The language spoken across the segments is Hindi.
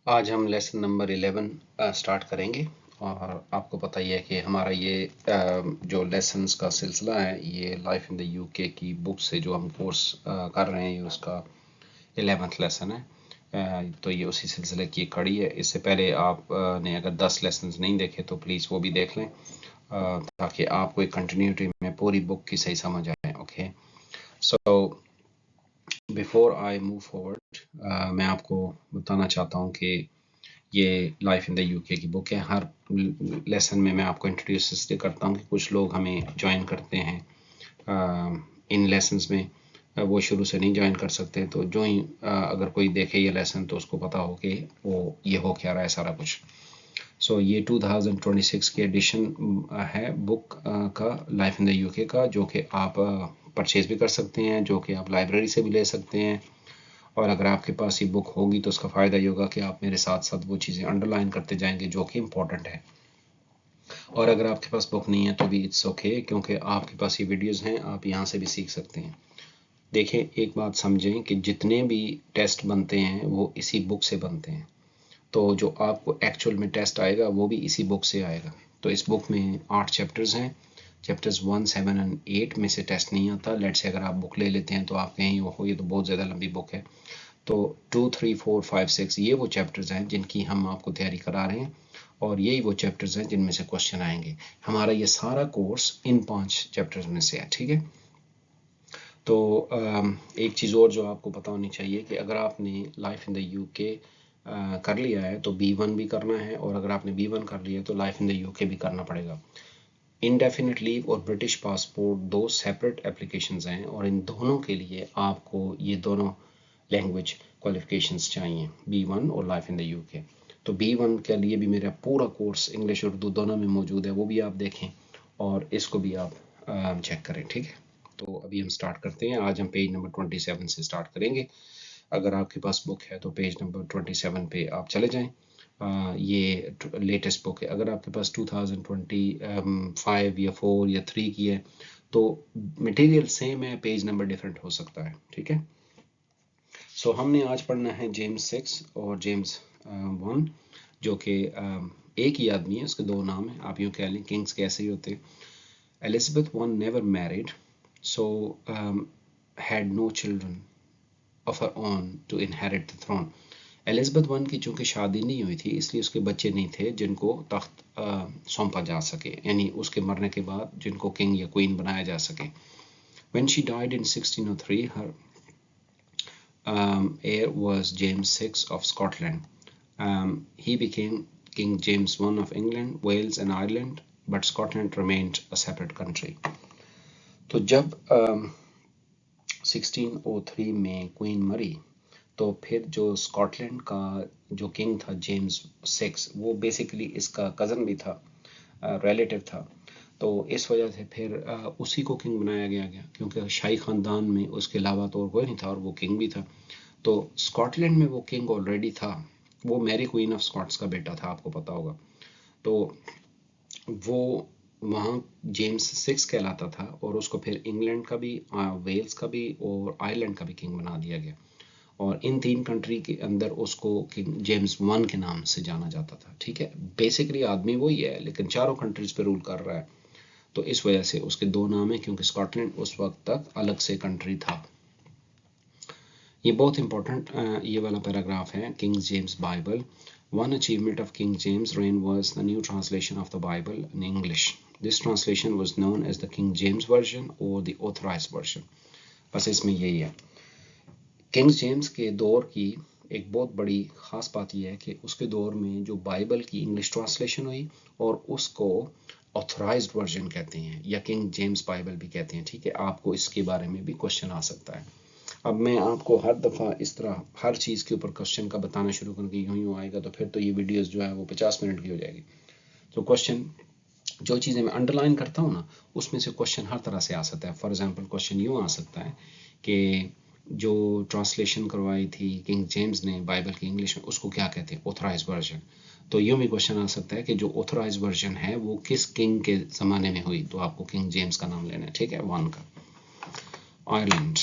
आज हम लेसन नंबर 11 स्टार्ट करेंगे। और आपको पता ही है कि हमारा ये जो लेसन्स का सिलसिला है ये लाइफ इन द यूके की बुक से जो हम कोर्स कर रहे हैं ये उसका 11th लेसन है। तो ये उसी सिलसिले की एक कड़ी है। इससे पहले आप ने अगर 10 लेसन्स नहीं देखे तो प्लीज़ वो भी देख लें, ताकि आपको एक कंटिन्यूटी में पूरी बुक की सही समझ आए। Okay, so before I move forward मैं आपको बताना चाहता हूँ कि ये लाइफ इन द यूके की बुक है। हर लेसन में मैं आपको इंट्रोड्यूस इसलिए करता हूँ कि कुछ लोग हमें ज्वाइन करते हैं इन लेसन्स में, वो शुरू से नहीं ज्वाइन कर सकते। तो जो ही अगर कोई देखे ये लेसन तो उसको पता हो कि वो ये हो क्या रहा है सारा कुछ। सो ये 2026 की एडिशन है बुक का लाइफ इन द यूके का, जो कि आप परचेज भी कर सकते हैं, जो कि आप लाइब्रेरी से भी ले सकते हैं। और अगर आपके पास ये बुक होगी तो उसका फ़ायदा ये होगा कि आप मेरे साथ साथ वो चीज़ें अंडरलाइन करते जाएंगे जो कि इम्पोर्टेंट है। और अगर आपके पास बुक नहीं है तो भी इट्स ओके, क्योंकि आपके पास ये वीडियोस हैं, आप यहाँ से भी सीख सकते हैं। देखें, एक बात समझें कि जितने भी टेस्ट बनते हैं वो इसी बुक से बनते हैं। तो जो आपको एक्चुअल में टेस्ट आएगा वो भी इसी बुक से आएगा। तो इस बुक में 8 चैप्टर्स हैं। चैप्टर्स 1, 7 एंड 8 में से टेस्ट नहीं आता। लेट से अगर आप बुक ले लेते हैं तो आप कहें ओहो ये तो बहुत ज़्यादा लंबी बुक है। तो 2, 3, 4, 5, 6 ये वो चैप्टर्स हैं जिनकी हम आपको तैयारी करा रहे हैं, और यही वो चैप्टर्स हैं जिनमें से क्वेश्चन आएंगे। हमारा ये सारा कोर्स इन 5 चैप्टर्स में से है, ठीक है। तो एक चीज़ और जो आपको पता होनी चाहिए कि अगर आपने लाइफ इन द यूके कर लिया है तो B1 भी करना है, और अगर आपने B1 कर लिया है तो लाइफ इन द यूके भी करना पड़ेगा। इनडेफिनिट लीव और ब्रिटिश पासपोर्ट दो सेपरेट एप्लीकेशंस हैं, और इन दोनों के लिए आपको ये दोनों लैंग्वेज क्वालिफिकेशंस चाहिए, B1 और लाइफ इन द यूके। तो B1 के लिए भी मेरा पूरा कोर्स इंग्लिश उर्दू दोनों में मौजूद है, वो भी आप देखें और इसको भी आप चेक करें, ठीक है। तो अभी हम स्टार्ट करते हैं। आज हम पेज नंबर 27 से स्टार्ट करेंगे। अगर आपके पास बुक है तो पेज नंबर 27 पे आप चले जाएं। ये लेटेस्ट बुक है। अगर आपके पास 2025 या 4 या 3 की है तो मटेरियल सेम है, पेज नंबर डिफरेंट हो सकता है, ठीक है। सो हमने आज पढ़ना है जेम्स 6 और जेम्स 1, जो कि एक ही आदमी है, उसके दो नाम हैं, आप यूँ कह लें किंग्स कैसे ही होते हैं। Elizabeth 1 never married, so had no children of her own to inherit the throne. Elizabeth 1 की चूंकि शादी नहीं हुई थी इसलिए उसके बच्चे नहीं थे जिनको तख्त सौंपा जा सके, यानी उसके मरने के बाद जिनको किंग या क्वीन बनाया जा सके। When she died in 1603, her heir was James VI of Scotland. He became King James I of England, Wales and Ireland, but Scotland remained a separate country. तो जब 1603 में क्वीन मरी तो फिर जो स्कॉटलैंड का जो किंग था जेम्स 6, वो बेसिकली इसका कज़न भी था, रिलेटिव था। तो इस वजह से फिर उसी को किंग बनाया गया क्योंकि शाही ख़ानदान में उसके अलावा तो और कोई नहीं था और वो किंग भी था। तो स्कॉटलैंड में वो किंग ऑलरेडी था, वो मैरी क्वीन ऑफ स्कॉट्स का बेटा था, आपको पता होगा। तो वो वहाँ जेम्स 6 कहलाता था, और उसको फिर इंग्लैंड का भी, वेल्स का भी और आयरलैंड का भी किंग बना दिया गया। और इन 3 कंट्री के अंदर उसको किंग जेम्स 1 के नाम से जाना जाता था, ठीक है। बेसिकली आदमी वही है लेकिन चारों कंट्रीज पे रूल कर रहा है, तो इस वजह से उसके दो नाम है, क्योंकि स्कॉटलैंड उस वक्त तक अलग से कंट्री था। ये बहुत इंपॉर्टेंट ये वाला पैराग्राफ है। King James Bible, one achievement of King James' reign was the new translation of the Bible in English. This translation was known as the King James Version or the Authorized Version. बस इसमें यही है। किंग जेम्स के दौर की एक बहुत बड़ी ख़ास बात यह है कि उसके दौर में जो बाइबल की इंग्लिश ट्रांसलेशन हुई और उसको ऑथराइज्ड वर्जन कहते हैं या किंग जेम्स बाइबल भी कहते हैं, ठीक है। आपको इसके बारे में भी क्वेश्चन आ सकता है। अब मैं आपको हर दफ़ा इस तरह हर चीज़ के ऊपर क्वेश्चन का बताना शुरू करूँगी, यूँ आएगा तो फिर तो ये वीडियोस जो है वो 50 मिनट की हो जाएगी। तो क्वेश्चन जो चीज़ें मैं अंडरलाइन करता हूँ ना, उसमें से क्वेश्चन हर तरह से आ सकता है। फॉर एग्जांपल क्वेश्चन यूँ आ सकता है कि जो ट्रांसलेशन करवाई थी किंग जेम्स ने बाइबल की इंग्लिश में, उसको क्या कहते हैं, ऑथराइज वर्जन। तो यूँ भी क्वेश्चन आ सकता है कि जो ऑथराइज वर्जन है वो किस किंग के ज़माने में हुई, तो आपको किंग जेम्स का नाम लेना है, ठीक है, 1 का। आयरलैंड,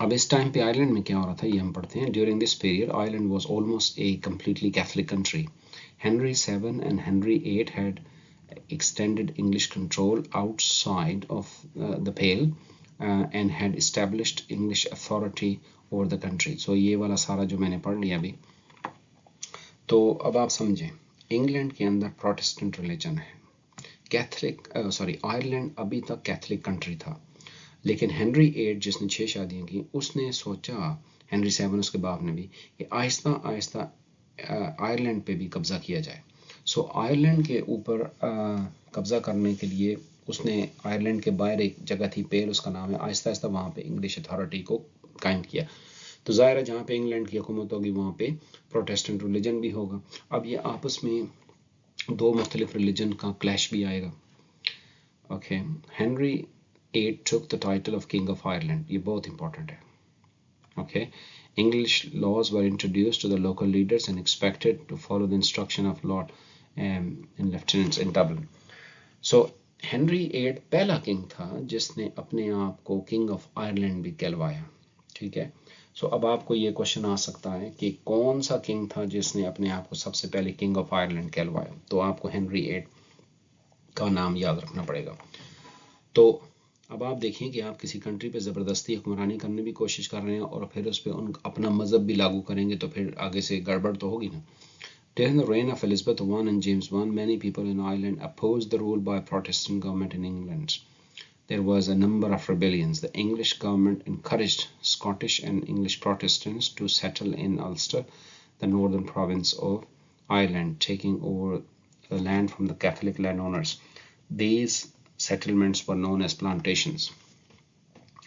अब इस टाइम पे आयरलैंड में क्या हो रहा था ये हम पढ़ते हैं. During this period Ireland was almost A completely Catholic country. Henry VII and Henry VIII had extended English control outside of the Pale and had established English authority over the country. So ये वाला सारा जो मैंने पढ़ लिया अभी, तो अब आप समझें इंग्लैंड के अंदर प्रोटेस्टेंट रिलीजन है. कैथलिक आयरलैंड अभी तक कैथलिक कंट्री था, लेकिन हेनरी एट जिसने 6 शादियां की उसने सोचा, हेनरी 7 उसके बाप ने भी, कि आहिस्ता आहिस्ता आयरलैंड पे भी कब्जा किया जाए. सो आयरलैंड के ऊपर कब्जा करने के लिए उसने आयरलैंड के बाहर एक जगह थी पेल उसका नाम है, आहिस्ता आहिस्ता वहाँ पे इंग्लिश अथॉरिटी को कायम किया. तो ज़ाहिर है जहाँ पे इंग्लैंड की हुकूमत होगी वहाँ पे प्रोटेस्टेंट रिलीजन भी होगा. अब ये आपस में दो मुख्तलिफ रिलीजन का क्लैश भी आएगा. Okay, Henry 8 took the title of King of Ireland. ये बहुत इंपॉर्टेंट है. Okay, English laws were introduced to the local leaders and expected to follow the instruction of Lord and lieutenants in Dublin. So Henry 8 पहला किंग था जिसने अपने आप को किंग ऑफ आयरलैंड भी कहलवाया. ठीक है. सो अब आपको ये क्वेश्चन आ सकता है कि कौन सा किंग था जिसने अपने आप को सबसे पहले किंग ऑफ आयरलैंड कहलवाया. तो आपको हेनरी 8 का नाम याद रखना पड़ेगा. तो अब आप देखिए कि आप किसी कंट्री पे ज़बरदस्ती हुक्मरानी करने की कोशिश कर रहे हैं और फिर उस पर उन अपना मज़हब भी लागू करेंगे तो फिर आगे से गड़बड़ तो होगी ना. During the reign of Elizabeth I and James I, many people in Ireland opposed the rule by Protestant government in England. There was a number of rebellions. The English government encouraged Scottish and English Protestants to settle in Ulster, the northern province of Ireland, taking over the land from the Catholic landowners. These settlements were known as plantations.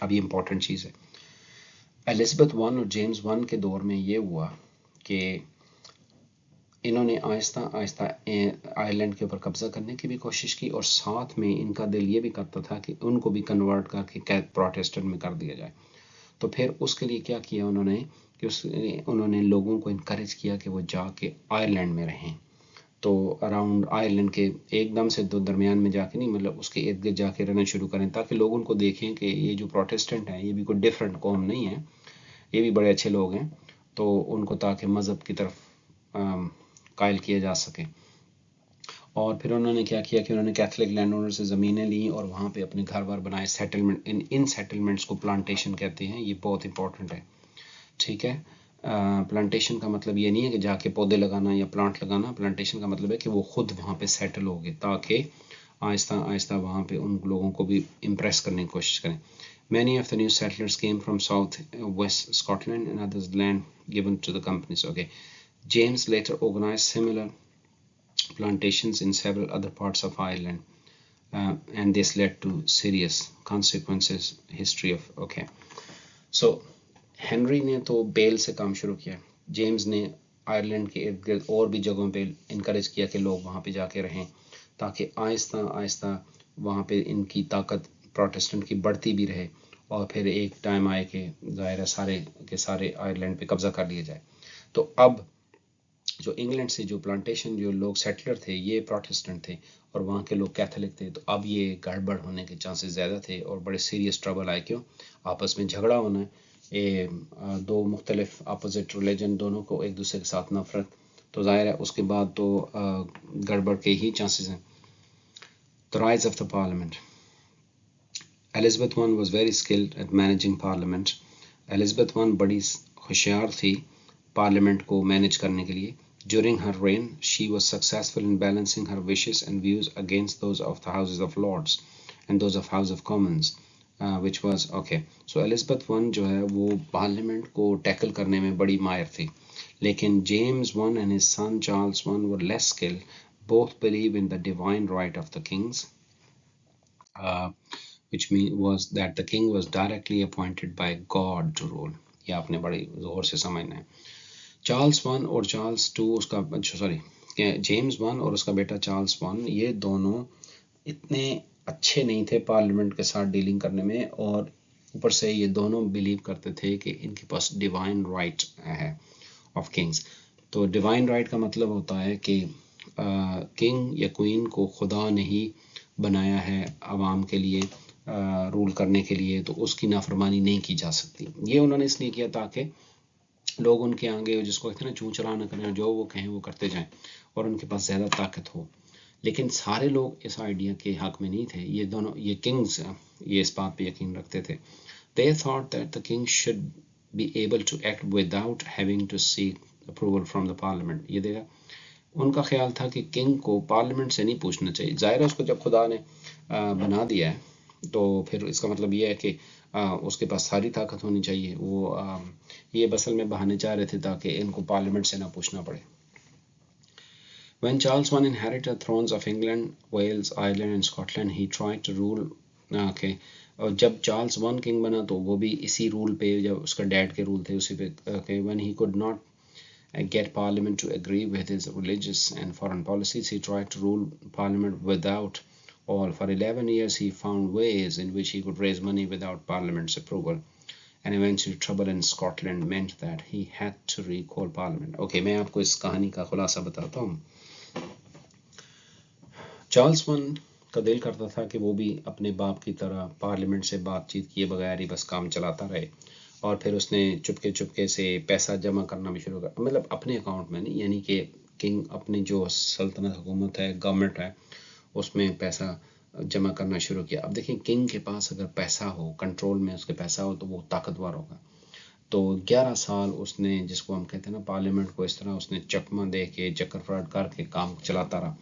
अब ये इम्पोर्टेंट चीज़ है. एलिज़ाबेथ 1 और जेम्स 1 के दौर में ये हुआ कि इन्होंने आहिस्ता आहिस्ता आयरलैंड के ऊपर कब्जा करने की भी कोशिश की और साथ में इनका दिल ये भी करता था कि उनको भी कन्वर्ट करके प्रोटेस्टेंट में कर दिया जाए. तो फिर उसके लिए क्या किया उन्होंने कि उन्होंने लोगों को इनकरेज किया कि वो जाके आयरलैंड में रहें. तो अराउंड आयरलैंड के एकदम से दो दरमियान में जाके नहीं, मतलब उसके इर्द गिर्द जाके रहना शुरू करें ताकि लोग उनको देखें कि ये जो प्रोटेस्टेंट हैं ये भी कोई डिफरेंट कौम नहीं है, ये भी बड़े अच्छे लोग हैं. तो उनको ताकि मज़हब की तरफ कायल किया जा सके. और फिर उन्होंने क्या किया कि उन्होंने कैथलिक लैंड ओनर से ज़मीनें ली और वहाँ पे अपने घर बार बनाए. सेटलमेंट, इन सेटलमेंट्स को प्लांटेशन कहते हैं. ये बहुत इंपॉर्टेंट है. ठीक है. प्लांटेशन का मतलब ये नहीं है कि जाके पौधे लगाना या प्लांट लगाना. प्लांटेशन का मतलब है कि वो खुद वहाँ पे सेटल हो गए ताकि आहिस्ता आहिस्ता वहाँ पे उन लोगों को भी इम्प्रेस करने की कोशिश करें. Many of the new settlers came from south west Scotland and others land given to the companies. Okay, James later organized similar plantations in several other parts of Ireland, and this led to serious consequences. History of okay, so Henry ने तो बेल से काम शुरू किया. जेम्स ने आयरलैंड के इर्द गिर्द और भी जगहों पे इनकरेज किया कि लोग वहाँ पे जाके रहें ताकि आहिस्ता आहिस्ता वहाँ पे इनकी ताकत प्रोटेस्टेंट की बढ़ती भी रहे और फिर एक टाइम आए कि ज़ाहिर है सारे के सारे आयरलैंड पे कब्जा कर लिया जाए. तो अब जो इंग्लैंड से जो प्लांटेशन जो लोग सेटलर थे ये प्रोटेस्टेंट थे और वहाँ के लोग कैथोलिक थे. तो अब ये गड़बड़ होने के चांसेस ज़्यादा थे और बड़े सीरियस ट्रबल आए. क्यों? आपस में झगड़ा होना है. ये दो मुख्तलिफ अपोजिट रिलीजन दोनों को एक दूसरे के साथ नफरत, तो ज़ाहिर है उसके बाद तो गड़बड़ के ही चांसेस हैं. The rise of the parliament. Elizabeth I was very skilled at managing parliament. Elizabeth I बड़ी होशियार थी पार्लियामेंट को मैनेज करने के लिए. During her reign, she was successful in balancing her wishes and views against those of the Houses of Lords and those of House of Commons, which was okay. So Elizabeth I जो है वो पार्लियामेंट को टैकल करने में बड़ी माहिर थी. लेकिन James I and his son Charles I were less skilled. Both believe in the divine right of the kings, which was that the king was directly appointed by God to rule. ये आपने बड़ी जोर से समझना है. चार्ल्स 1 और चार्ल्स 2 उसका जेम्स 1 और उसका बेटा चार्ल्स 1 ये दोनों इतने अच्छे नहीं थे पार्लियामेंट के साथ डीलिंग करने में और ऊपर से ये दोनों बिलीव करते थे कि इनके पास डिवाइन राइट है ऑफ किंग्स. तो डिवाइन राइट का मतलब होता है कि किंग या क्वीन को खुदा ने ही बनाया है आवाम के लिए रूल करने के लिए, तो उसकी नाफरमानी नहीं की जा सकती। ये उन्होंने इसलिए किया ताकि लोग उनके आगे, जिसको कहते हैं ना, चूँ चला ना करें, जो वो कहें वो करते जाएं और उनके पास ज़्यादा ताकत हो। लेकिन सारे लोग इस आइडिया के हक में नहीं थे। ये किंग्स ये इस बात पे यकीन रखते थे। They thought that the king should be able to act without having to seek approval from the parliament। ये देखा, उनका ख्याल था कि किंग को पार्लियामेंट से नहीं पूछना चाहिए। ज़ाहिर है उसको जब खुदा ने बना दिया है, तो फिर इसका मतलब ये है कि उसके पास सारी ताकत होनी चाहिए। वो ये बसल में बहाने चाह रहे थे ताकि इनको पार्लियामेंट से ना पूछना पड़े। When Charles I inherited the thrones of England, Wales, Ireland and Scotland, he tried to rule okay। और जब चार्ल्स वन किंग बना तो वो भी इसी रूल पे, जब उसका डैड के रूल थे उसी पे। okay, when he could not get parliament to agree with his religious and foreign policies, he tried to rule parliament without all. For 11 years he found ways in which he could raise money without parliament's approval, and eventually trouble in Scotland meant that he had to recall parliament। okay, मैं आपको इस कहानी का खुलासा बताता हूँ। चार्ल्स वन का दिल करता था कि वो भी अपने बाप की तरह पार्लियामेंट से बातचीत किए बगैर ही बस काम चलाता रहे, और फिर उसने चुपके चुपके से पैसा जमा करना भी शुरू कर, मतलब अपने अकाउंट में नहीं, यानी कि किंग अपनी जो सल्तनत हुकूमत है, गवर्नमेंट है, उसमें पैसा जमा करना शुरू किया। अब देखिए, किंग के पास अगर पैसा हो, कंट्रोल में उसके पैसा हो, तो वो ताकतवर होगा। तो 11 साल उसने, जिसको हम कहते हैं ना, पार्लियामेंट को इस तरह उसने चकमा दे के, चक्कर फ्रॉड करके काम चलाता रहा।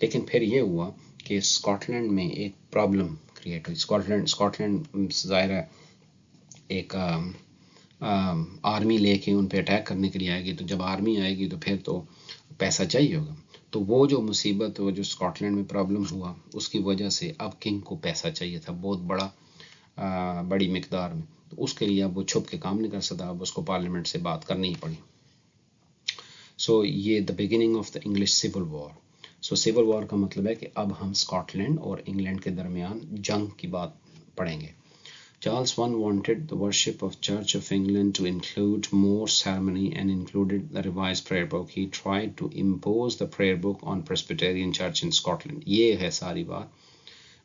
लेकिन फिर ये हुआ कि स्कॉटलैंड में एक प्रॉब्लम क्रिएट हुई। स्कॉटलैंड ज़ाहिर है एक आर्मी लेके उन पे अटैक करने के लिए आएगी, तो जब आर्मी आएगी तो फिर तो पैसा चाहिए होगा। तो वो जो मुसीबत, वो जो स्कॉटलैंड में प्रॉब्लम हुआ, उसकी वजह से अब किंग को पैसा चाहिए था बहुत बड़ी मिकदार में। तो उसके लिए अब वो छुप के काम नहीं कर सकता, अब उसको पार्लियामेंट से बात करनी ही पड़ी। सो ये the beginning of the English civil war. So civil war का मतलब है कि अब हम स्कॉटलैंड और इंग्लैंड के दरमियान जंग की बात पढ़ेंगे। Charles I wanted the worship of Church of England to include more ceremony and included the revised prayer book. He tried to impose the prayer book on Presbyterian Church in Scotland। ये है सारी बात,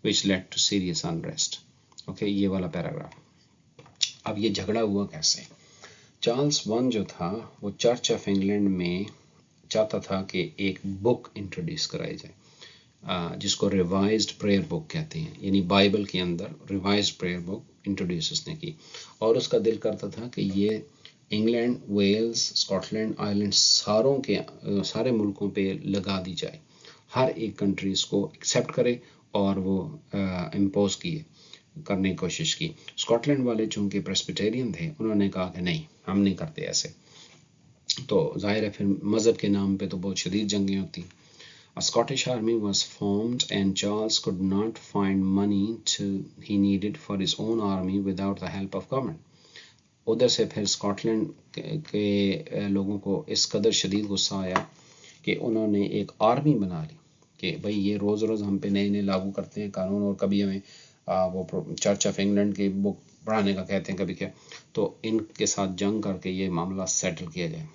which led to serious unrest। okay, ये वाला पैराग्राफ। अब ये झगड़ा हुआ कैसे? चार्ल्स वन जो था वो चर्च ऑफ इंग्लैंड में चाहता था कि एक बुक इंट्रोड्यूस कराई जाए, जिसको रिवाइज्ड प्रेयर बुक कहते हैं, यानी बाइबल के अंदर रिवाइज्ड प्रेयर बुक इंट्रोड्यूस उसने की। और उसका दिल करता था कि ये इंग्लैंड, वेल्स, स्कॉटलैंड, आयरलैंड सारे मुल्कों पे लगा दी जाए, हर एक कंट्री इसको एक्सेप्ट करे और वो इम्पोज करने की कोशिश की। स्कॉटलैंड वाले चूंकि प्रेस्बिटेरियन थे, उन्होंने कहा कि नहीं, हम नहीं करते ऐसे। तो जाहिर है फिर मज़हब के नाम पे तो बहुत शदीद जंगें होती। A Scottish army was formed and Charles could not find money he needed for his own army without the help of government। उधर से फिर स्कॉटलैंड के लोगों को इस कदर शदीद गुस्सा आया कि उन्होंने एक आर्मी बना ली कि भाई ये रोज़ रोज़ हम पे नए नए लागू करते हैं कानून, और कभी हमें वो चर्च ऑफ इंग्लैंड की बुक पढ़ाने का कहते हैं, कभी क्या, तो इनके साथ जंग करके ये मामला सेटल किया जाए।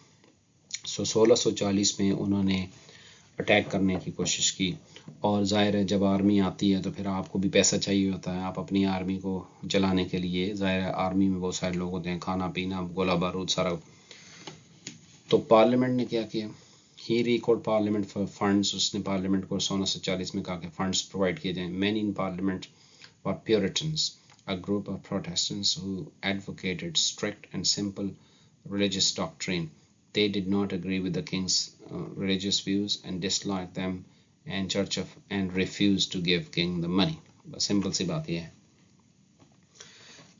सो 1640 में उन्होंने अटैक करने की कोशिश की, और ज़ाहिर है जब आर्मी आती है तो फिर आपको भी पैसा चाहिए होता है, आप अपनी आर्मी को चलाने के लिए, ज़ाहिर है आर्मी में बहुत सारे लोग होते हैं, खाना पीना, गोला बारूद सारा। तो पार्लियामेंट ने क्या किया? ही रिकॉर्ड पार्लियामेंट फॉर फंड्स। उसने पार्लियामेंट को 1640 में कहा कि फंड्स प्रोवाइड किए जाएं। Man in parliament were प्योरिटन्स, a group of Protestants who advocated strict and simple religious doctrine। They did not agree with the king's religious views and disliked them and refused to give king the money। बस सिंपल सी बात ये है।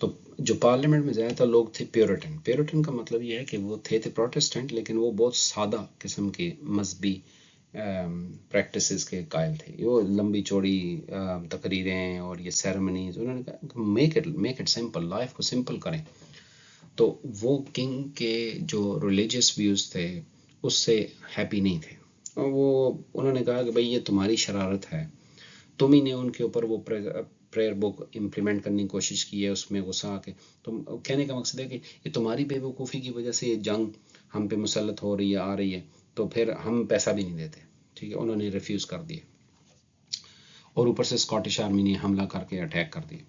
तो जो पार्लियामेंट में ज़्यादातर लोग थे प्योरिटन का मतलब ये है कि वो थे प्रोटेस्टेंट, लेकिन वो बहुत सादा किस्म के मजहबी प्रैक्टिसेस के कायल थे। वो लंबी चौड़ी तकरीरें और ये सेरेमनीज, उन्होंने कहा मेक इट सिंपल, लाइफ को सिंपल करें। तो वो किंग के जो रिलीजियस व्यूज़ थे उससे हैप्पी नहीं थे। वो उन्होंने कहा कि भाई ये तुम्हारी शरारत है, तुम ही ने उनके ऊपर वो प्रेयर बुक इम्प्लीमेंट करने की कोशिश की है, उसमें गुस्सा आके। तो कहने का मकसद है कि ये तुम्हारी बेवकूफ़ी की वजह से ये जंग हम पे मुसल्लत हो रही है, आ रही है, तो फिर हम पैसा भी नहीं देते। ठीक है, उन्होंने रिफ्यूज़ कर दिया, और ऊपर से स्कॉटिश आर्मी ने हमला करके अटैक कर दिया।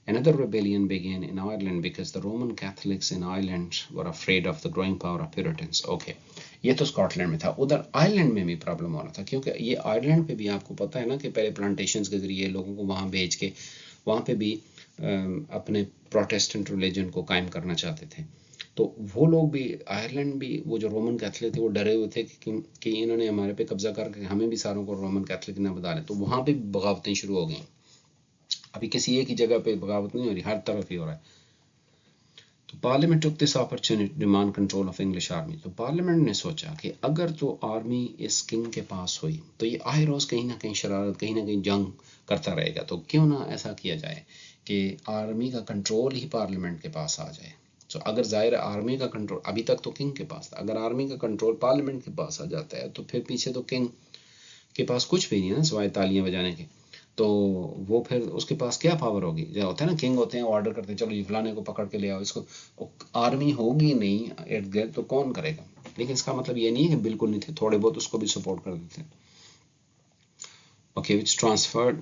Another rebellion began in Ireland because the Roman Catholics in Ireland were afraid of the growing power of Puritans. Okay, ये तो स्कॉटलैंड में था। उधर आयरलैंड में भी प्रॉब्लम हो रहा था, क्योंकि ये आयरलैंड पे भी आपको पता है ना कि पहले प्लांटेशंस के जरिए लोगों को वहाँ भेज के वहाँ पे भी अपने प्रोटेस्टेंट रिलीजन को कायम करना चाहते थे। तो वो लोग भी, आयरलैंड भी, वो जो रोमन कैथलिक थे वो डरे हुए थे कि इन्होंने हमारे पे कब्जा करके हमें भी सारों को रोमन कैथलिक ना बता लें। तो वहाँ पे बगावतें शुरू हो गई। अभी किसी एक ही जगह पे बगावत नहीं हो रही, हर तरफ ही हो रहा है। तो parliament took this opportunity to demand control of English army. तो पार्लियामेंट ने सोचा कि अगर तो आर्मी इस किंग के पास हुई तो ये आए रोज कहीं ना कहीं शरारत, कहीं ना कहीं जंग करता रहेगा। तो क्यों ना ऐसा किया जाए कि आर्मी का कंट्रोल ही पार्लियामेंट के पास आ जाए। तो अगर जाहिर आर्मी का कंट्रोल अभी तक तो किंग के पास था, अगर आर्मी का कंट्रोल पार्लियामेंट के पास आ जाता है तो फिर पीछे तो किंग के पास कुछ भी नहीं है ना सिवाय तालियां बजाने के। तो वो फिर उसके पास क्या पावर होगी? जो होता है ना, किंग होते हैं, ऑर्डर करते हैं चलो ये फलाने को पकड़ के ले आओ, इसको आर्मी होगी नहीं इर्द गिर्द तो कौन करेगा। लेकिन इसका मतलब ये नहीं है कि बिल्कुल नहीं थे, थोड़े बहुत उसको भी सपोर्ट कर देते हैं। Okay, which transferred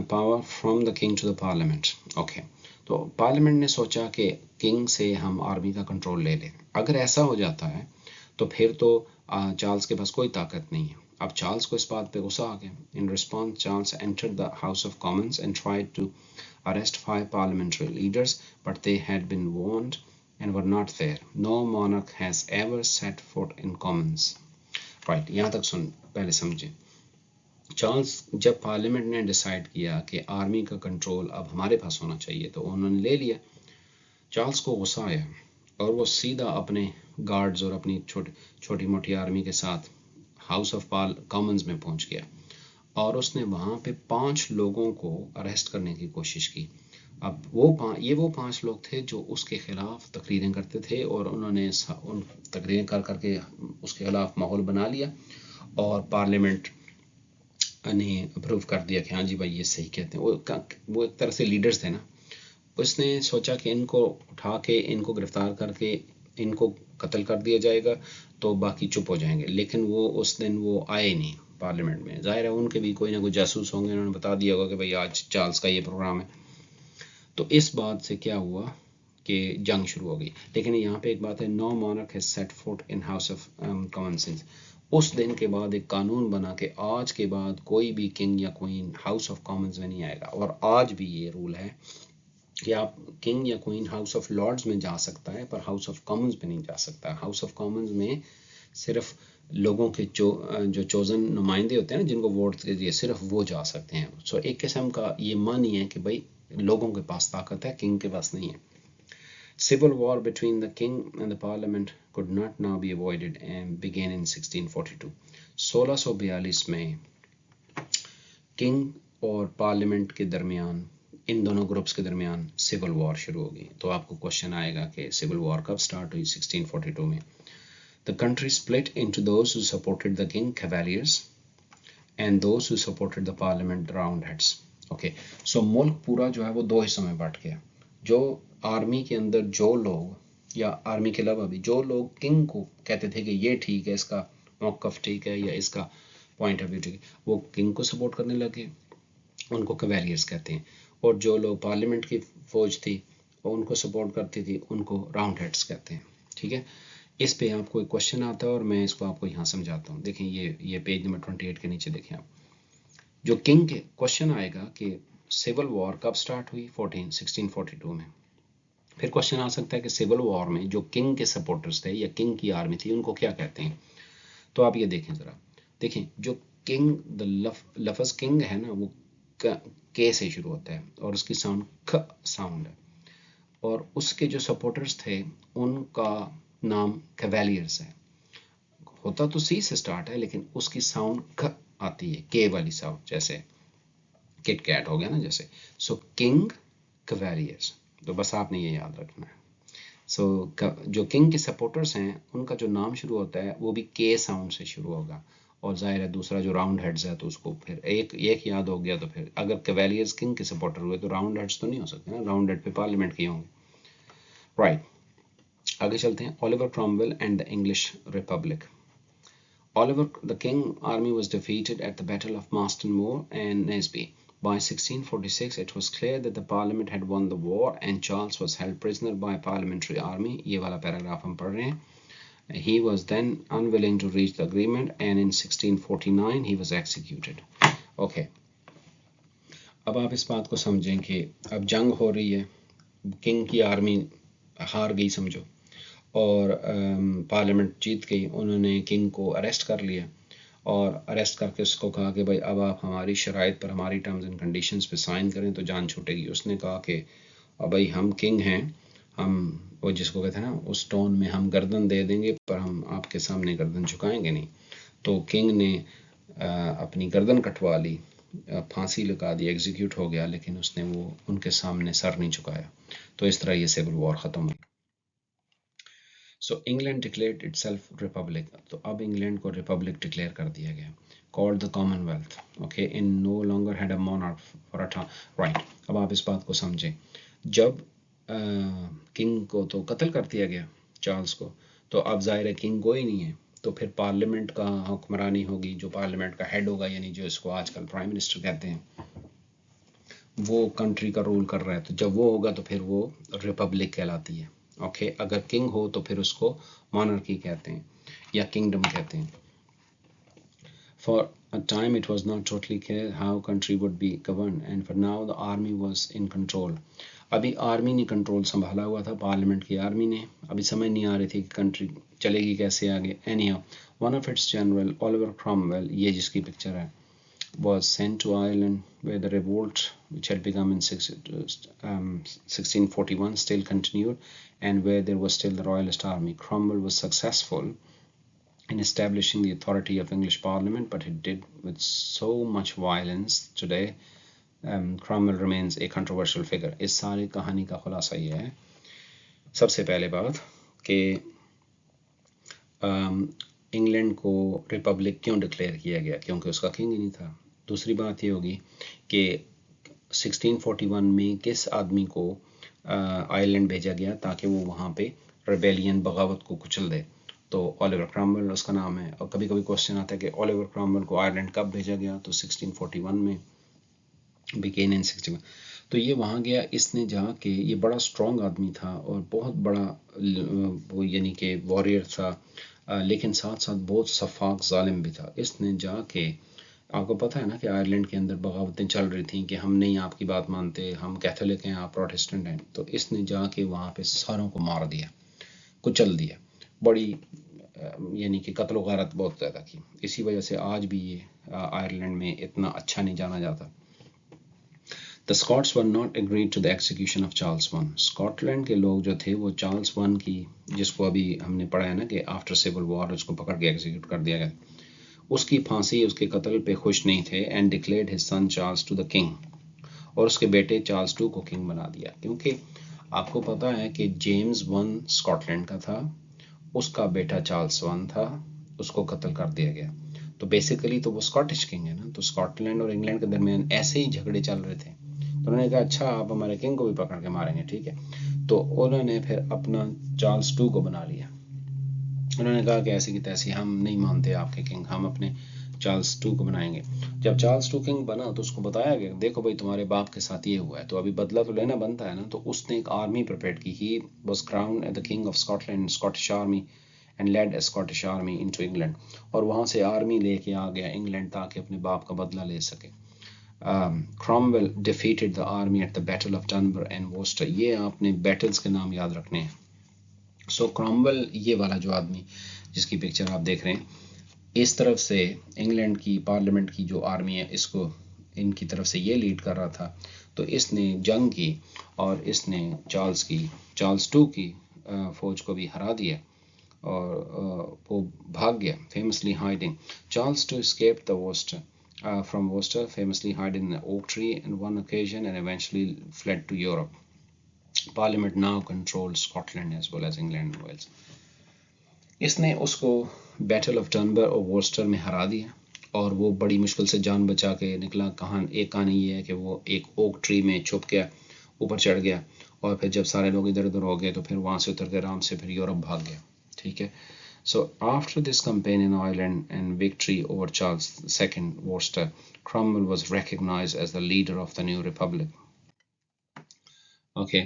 power from the king to the parliament. Okay, तो पार्लियामेंट ने सोचा कि किंग से हम आर्मी का कंट्रोल ले लें। अगर ऐसा हो जाता है तो फिर तो चार्ल्स के पास कोई ताकत नहीं है। अब चार्ल्स को इस बात पे गुस्सा आ गया। In response Charles entered the House of Commons and tried to arrest 5 parliamentary leaders, but they had been warned and were not there. No monarch has ever set foot in Commons. Right, यहाँ तक सुन, पहले समझे। चार्ल्स जब पार्लियामेंट ने डिसाइड किया कि आर्मी का कंट्रोल अब हमारे पास होना चाहिए तो उन्होंने ले लिया। चार्ल्स को गुस्सा आया और वो सीधा अपने गार्ड्स और अपनी छोटी मोटी आर्मी के साथ हाउस ऑफ कॉमन्स में पहुंच गया और उसने वहाँ पे 5 लोगों को अरेस्ट करने की कोशिश की। अब वो 5 लोग थे जो उसके खिलाफ तकरीरें करते थे और उन्होंने उन तकरीरें कर करके उसके खिलाफ माहौल बना लिया और पार्लियामेंट ने अप्रूव कर दिया कि हाँ जी भाई ये सही कहते हैं। वो एक तरह से लीडर्स थे ना। उसने सोचा कि इनको उठा के, इनको गिरफ्तार करके इनको कत्ल कर दिया जाएगा तो बाकी चुप हो जाएंगे। लेकिन वो उस दिन वो आए नहीं पार्लियामेंट में। जाहिर है उनके भी कोई ना कोई जासूस होंगे, उन्होंने बता दिया होगा कि भाई आज चार्ल्स का ये प्रोग्राम है। तो इस बात से क्या हुआ कि जंग शुरू हो गई। लेकिन यहाँ पे एक बात है, no monarch has set foot in House of Commons. उस दिन के बाद एक कानून बना के आज के बाद कोई भी किंग या क्वीन हाउस ऑफ कॉमन्स में नहीं आएगा। और आज भी ये रूल है कि आप किंग या क्वीन हाउस ऑफ लॉर्ड्स में जा सकता है पर हाउस ऑफ कॉमन्स में नहीं जा सकता। हाउस ऑफ कॉमन्स में सिर्फ लोगों के जो चोजन नुमाइंदे होते हैं ना, जिनको वोट दे दिए, सिर्फ वो जा सकते हैं। सो एक किस्म का ये मान ही है कि भाई लोगों के पास ताकत है, किंग के पास नहीं है। Civil war between the king and the parliament could not now be avoided and began in 1642. 1642 में किंग और पार्लियामेंट के दरमियान, इन दोनों ग्रुप्स के दरमियान सिविल वॉर शुरू हो गई। तो आपको क्वेश्चन आएगा कि सिविल वॉर कब स्टार्ट हुई? 1642 में। The country split into those who supported the king, cavaliers, and those who supported the parliament, roundheads. Okay, so मुल्क पूरा जो है वो 2 हिस्सों में बट गया। जो आर्मी के अंदर जो लोग, या आर्मी के अलावा भी जो लोग किंग को कहते थे कि ये ठीक है, इसका मौक़िफ़ ठीक है या इसका पॉइंट ऑफ व्यू ठीक है, वो किंग को सपोर्ट करने लगे, उनको कवैलियर्स कहते हैं। और जो लोग पार्लियामेंट की फौज थी और उनको सपोर्ट करती थी, उनको राउंड हेड्स कहते हैं। ठीक है, इस पे आपको एक क्वेश्चन आता है और मैं इसको आपको यहाँ समझाता हूँ। देखें ये पेज नंबर 28 के नीचे देखें आप, जो किंग के क्वेश्चन आएगा कि सिविल वॉर कब स्टार्ट हुई? 1642 में। फिर क्वेश्चन आ सकता है कि सिविल वॉर में जो किंग के सपोर्टर्स थे या किंग की आर्मी थी उनको क्या कहते हैं? तो आप ये देखें ज़रा, देखें जो किंग, लफ्ज़ किंग है ना, वो के से शुरू होता है और उसकी साउंड ख साउंड है। और उसके जो सपोर्टर्स थे उनका नाम कैवेलियर्स है। होता तो सी से स्टार्ट है लेकिन उसकी साउंड ख आती है, के वाली साउंड, जैसे किट कैट हो गया ना जैसे। सो किंग कैवेलियर्स, तो बस आपने ये याद रखना है। सो जो किंग के सपोर्टर्स हैं उनका जो नाम शुरू होता है वो भी के साउंड से शुरू होगा। और जाहिर है दूसरा जो राउंड हेड्स है तो उसको फिर एक याद हो गया। तो फिर अगर कैवेलियर्स किंग के सपोर्टर हुए तो राउंड हेड्स तो नहीं हो सकते ना, राउंड हेड पे पार्लियामेंट के होंगे। राइट, आगे चलते हैं। Oliver Cromwell and the English Republic. Oliver, the king army was defeated at the Battle of Marston Moor and Naseby. By 1646 it was clear that the parliament had won the war and Charles was held prisoner by parliamentary army. ये वाला पैराग्राफ हम पढ़ रहे हैं. He was then unwilling to reach the agreement and in 1649 he was executed. Okay. अब आप इस बात को समझें कि अब जंग हो रही है, किंग की आर्मी हार गई समझो, और पार्लियामेंट जीत गई. उन्होंने किंग को अरेस्ट कर लिया और अरेस्ट करके उसको कहा कि भाई अब आप हमारी शराइत पर, हमारी टर्म्स एंड कंडीशंस पे साइन करें तो जान छूटेगी. उसने कहा कि अब भाई हम किंग हैं, हम वो जिसको कहते हैं ना उस टोन में, हम गर्दन दे देंगे पर हम आपके सामने गर्दन झुकाएंगे नहीं. तो किंग ने अपनी गर्दन कटवा ली, फांसी लगा दी, एग्जीक्यूट हो गया, लेकिन उसने वो उनके सामने सर नहीं झुकाया. तो इस तरह ये सिविल वॉर ख़त्म हुई. So England declared itself republic. तो अब इंग्लैंड को रिपब्लिक डिक्लेयर कर दिया गया, called the Commonwealth. Okay, in no longer had a monarch for a time. Right. अब आप इस बात को समझें, जब किंग को तो कत्ल कर दिया गया चार्ल्स को, तो अब जाहिर है किंग कोई नहीं है, तो फिर पार्लियामेंट का हुक्मरानी होगी, जो पार्लियामेंट का हेड होगा, यानी जो इसको आजकल प्राइम मिनिस्टर कहते हैं, वो कंट्री का रूल कर रहा है. तो जब वो होगा तो फिर वो रिपब्लिक कहलाती है. ओके, अगर किंग हो तो फिर उसको मोनार्की कहते हैं या किंगडम कहते हैं. For a time it was not totally clear how country would be governed and for now the army was in control. अभी आर्मी ने कंट्रोल संभाला हुआ था, पार्लियामेंट की आर्मी ने. अभी समझ नहीं आ रही थी कि कंट्री चलेगी कैसे आगे. Anyhow, one of its general Oliver Cromwell, ये जिसकी पिक्चर है, was sent to Ireland where the revolt which had begun in 1641 still continued and where there was still the royalist army. Cromwell was successful in establishing the authority of English Parliament, but he did with so much violence. Today Cromwell remains a controversial figure. इस सारी कहानी का खुलासा ये है, सबसे पहले बात कि इंग्लैंड को रिपब्लिक क्यों डिक्लेयर किया गया, क्योंकि उसका किंग ही नहीं था. दूसरी बात ये होगी कि 1641 में किस आदमी को आयरलैंड भेजा गया ताकि वो वहाँ पे रेबेलियन, बगावत को कुचल दे. तो ओलिवर क्रॉमवेल उसका नाम है. और कभी कभी क्वेश्चन आता है कि ओलिवर क्रॉमवेल को आयरलैंड कब भेजा गया, तो 1641 में, बिगेन इन 61. तो ये वहाँ गया, इसने जाके, ये बड़ा स्ट्रॉन्ग आदमी था और बहुत बड़ा वो यानी कि वॉरियर था, लेकिन साथ साथ बहुत सफाक जालिम भी था. इसने जाके, आपको पता है ना कि आयरलैंड के अंदर बगावतें चल रही थी कि हम नहीं आपकी बात मानते, हम कैथोलिक हैं, आप प्रोटेस्टेंट हैं. तो इसने जाके वहाँ पे सारों को मार दिया, कुचल दिया, बड़ी यानी कि कत्ल गारत बहुत ज़्यादा की. इसी वजह से आज भी ये आयरलैंड में इतना अच्छा नहीं जाना जाता. The Scots were not agreed to the execution of Charles I. Scotland के लोग जो थे वो चार्ल्स वन की, जिसको अभी हमने पढ़ा है ना कि आफ्टर सिविल वॉर उसको पकड़ के एग्जीक्यूट कर दिया गया, उसकी फांसी, उसके कत्ल पे खुश नहीं थे. And declared his son Charles to the king. और उसके बेटे चार्ल्स टू को किंग बना दिया. क्योंकि आपको पता है कि जेम्स वन स्कॉटलैंड का था, उसका बेटा चार्ल्स वन था, उसको कत्ल कर दिया गया. तो बेसिकली तो वो स्कॉटिश किंग है ना. तो स्कॉटलैंड और इंग्लैंड के दरमियान ऐसे ही झगड़े चल रहे थे. तो उन्होंने कहा अच्छा आप हमारे किंग को भी पकड़ के मारेंगे, ठीक है. तो उन्होंने फिर अपना चार्ल्स टू को बना लिया. उन्होंने कहा कि ऐसी की तैसी हम नहीं मानते आपके किंग, हम अपने चार्ल्स टू को बनाएंगे. जब चार्ल्स टू किंग बना तो उसको बताया गया देखो भाई तुम्हारे बाप के साथ ये हुआ है, तो अभी बदला तो लेना बनता है ना. तो उसने एक आर्मी प्रिपेयर की. He was crowned as the king of Scotland, Scottish army, and led a Scottish army into England. और वहाँ से आर्मी लेके आ गया इंग्लैंड ताकि अपने बाप का बदला ले सके. Cromwell defeated the army at the Battle of Dunbar and Worcester. ये आपने battles के नाम याद रखने हैं. So Cromwell, ये वाला जो आदमी जिसकी पिक्चर आप देख रहे हैं, इस तरफ से इंग्लैंड की पार्लियामेंट की जो आर्मी है, इसको इनकी तरफ से ये लीड कर रहा था. तो इसने जंग की और इसने चार्ल्स टू की फौज को भी हरा दिया और वो भाग गया, famously hiding. Charles too escaped the Worcester. From Worcester, famously hid in an oak tree on one occasion and eventually fled to Europe. Parliament now controlled Scotland as well as England and Wales. इसने उसको बैटल ऑफ डनबर और वॉर्स्टर में हरा दिया और वो बड़ी मुश्किल से जान बचा के निकला. एक कहानी ये है कि वो एक ओक ट्री में छुप गया, ऊपर चढ़ गया और फिर जब सारे लोग इधर उधर हो गए तो फिर वहाँ से उतर के आराम से फिर यूरोप भाग गया, ठीक है. So after this campaign in Ireland and victory over Charles II Worcester, Cromwell was recognized as the leader of the new republic. Okay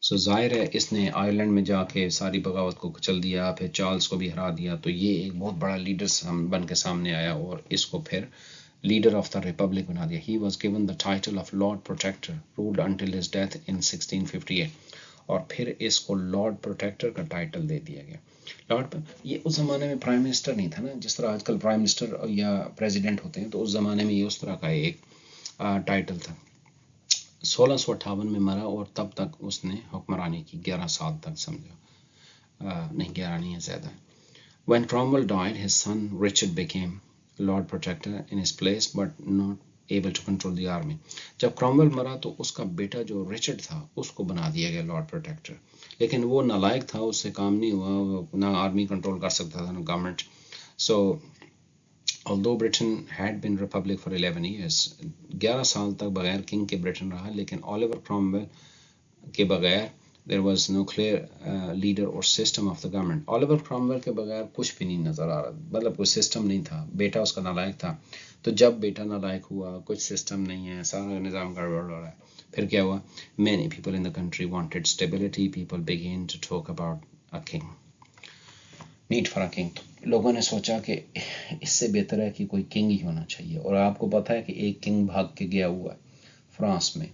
so जाहिर है इसने आयरलैंड में जाके सारी बगावत को कुचल दिया, फिर चार्ल्स को भी हरा दिया, तो ये एक बहुत बड़ा लीडर बन के सामने आया और इसको फिर लीडर ऑफ द रिपब्लिक बना दिया. He was given the title of Lord Protector, ruled until his death in 1658, और फिर इसको लॉर्ड प्रोटेक्टर का टाइटल दे दिया गया. लॉर्ड, ये उस ज़माने में प्राइम मिनिस्टर नहीं था ना, जिस तरह आजकल प्राइम मिनिस्टर या प्रेसिडेंट होते हैं, तो उस ज़माने में ये उस तरह का एक टाइटल था. 1658 में मरा और तब तक उसने हुक्मरानी की 11 साल तक, समझा नहीं 11 नहीं है ज़्यादा. When Cromwell died, his son Richard became Lord Protector in his place, but not able to control the army. जब क्रॉमवेल मरा तो उसका बेटा जो रिचर्ड था उसको बना दिया गया लॉर्ड प्रोटेक्टर, लेकिन वो नालायक था, उससे काम नहीं हुआ, वो ना आर्मी कंट्रोल कर सकता था ना government. So Although Britain had been republic for 11 years, 11 साल तक बगैर किंग के ब्रिटेन रहा, लेकिन ओलिवर क्रॉमवेल के बगैर there was no clear leader or system of the government. Oliver Cromwell के बगैर कुछ भी नहीं नजर आ रहा, मतलब कोई सिस्टम नहीं था. बेटा उसका नालायक था, तो जब बेटा नालायक हुआ, कुछ सिस्टम नहीं है, सारा निज़ाम गड़बड़ हो रहा है, फिर क्या हुआ? Many people in the country wanted stability. People began to talk about a king. Need for a king. तो लोगों ने सोचा कि इससे बेहतर है कि कोई किंग ही होना चाहिए, और आपको पता है कि एक किंग भाग के गया हुआ है फ्रांस में.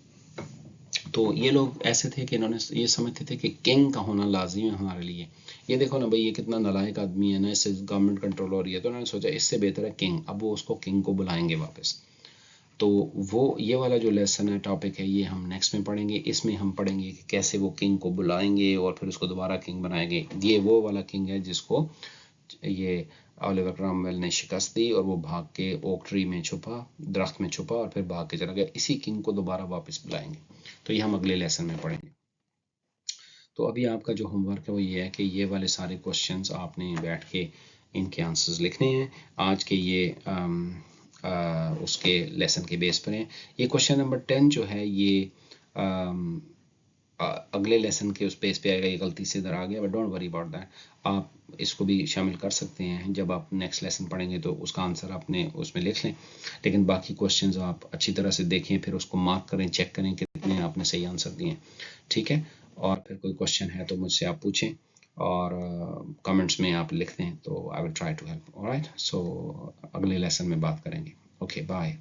तो ये लोग ऐसे थे कि इन्होंने ये समझते थे कि किंग का होना लाजिम है हमारे लिए. ये देखो ना भाई, ये कितना नालायक आदमी है ना, इससे गवर्नमेंट कंट्रोल हो रही है, तो उन्होंने सोचा इससे बेहतर है किंग. अब वो उसको किंग को बुलाएंगे वापस. तो वो ये वाला जो लेसन है, टॉपिक है, ये हम नेक्स्ट में पढ़ेंगे. इसमें हम पढ़ेंगे कि कैसे वो किंग को बुलाएंगे और फिर उसको दोबारा किंग बनाएंगे. ये वो वाला किंग है जिसको ये ओलिवर क्रॉमवेल ने शिकस्त दी और वो भाग के ओक ट्री में छुपा, दरख्त में छुपा, और फिर भाग के चला गया. इसी किंग को दोबारा वापस बुलाएंगे, तो ये हम अगले लेसन में पढ़ेंगे. तो अभी आपका जो होमवर्क है वो ये है कि ये वाले सारे क्वेश्चंस आपने बैठ के इनके आंसर्स लिखने हैं. आज के ये उसके लेसन के बेस पर हैं. ये क्वेश्चन नंबर 10 जो है ये अगले लेसन के उस पेज पे आएगा. ये गलती से इधर आ गया, but don't worry about that. आप इसको भी शामिल कर सकते हैं. जब आप नेक्स्ट लेसन पढ़ेंगे तो उसका आंसर आपने उसमें लिख लें, लेकिन बाकी क्वेश्चंस आप अच्छी तरह से देखें, फिर उसको मार्क करें, चेक करें कितने आपने सही आंसर दिए. ठीक है, और फिर कोई क्वेश्चन है तो मुझसे आप पूछें और कमेंट्स में आप लिख दें, तो I will try to help. Alright, so अगले लेसन में बात करेंगे. Okay, bye.